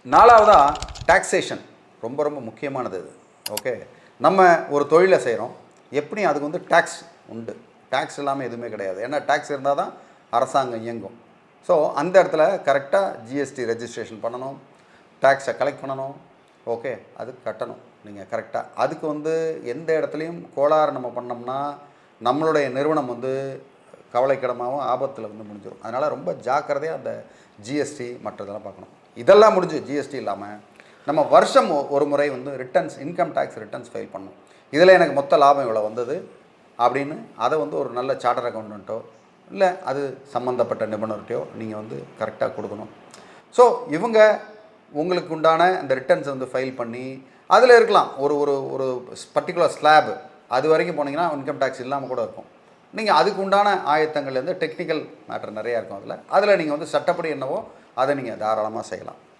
4வதாக taxation ரொம்ப ரொம்ப முக்கியமானது இது. ஓகே, நம்ம ஒரு தொழிலை செய்கிறோம், எப்படியும் அதுக்கு வந்து டேக்ஸ் உண்டு. டேக்ஸ் இல்லாமல் எதுவுமே கிடையாது. ஏன்னா டேக்ஸ் இருந்தால் தான் அரசாங்கம் இயங்கும். ஸோ அந்த இடத்துல கரெக்டாக ஜிஎஸ்டி ரெஜிஸ்ட்ரேஷன் பண்ணணும், டேக்ஸை கலெக்ட் பண்ணணும். ஓகே, அது கட்டணும் நீங்கள் கரெக்டாக. அதுக்கு வந்து எந்த இடத்துலையும் கோளாறு நம்ம பண்ணோம்னா நம்மளுடைய நிறுவனம் வந்து கவலைக்கிடமாகவும் ஆபத்தில் வந்து முடிஞ்சிடும். அதனால் ரொம்ப ஜாக்கிரதையாக அந்த ஜிஎஸ்டி மற்றதெல்லாம் பார்க்கணும். இதெல்லாம் முடிஞ்சு ஜிஎஸ்டி இல்லாமல் நம்ம வருஷம் ஒரு முறை வந்து returns, income tax returns file பண்ணணும். இதில் எனக்கு மொத்த லாபம் இவ்வளோ வந்தது அப்படின்னு அதை வந்து ஒரு நல்ல சார்ட்டர் அக்கௌண்டண்ட்டோ இல்லை அது சம்மந்தப்பட்ட நிபுணர்கிட்டையோ நீங்கள் வந்து கரெக்டாக கொடுக்கணும். ஸோ இவங்க உங்களுக்கு உண்டான இந்த ரிட்டர்ன்ஸை வந்து ஃபைல் பண்ணி அதில் இருக்கலாம் ஒரு ஒரு ஒரு பர்டிகுலர் ஸ்லாப், அது வரைக்கும் போனீங்கன்னா இன்கம் டேக்ஸ் இல்லாமல் கூட இருக்கும். நீங்கள் அதுக்கு உண்டான ஆயத்தங்கள்லேருந்து டெக்னிக்கல் மேட்டர் நிறையா இருக்கும். அதில் நீங்கள் வந்து சட்டப்படி என்னவோ அதை நீங்கள் தாராளமாக செய்யலாம்.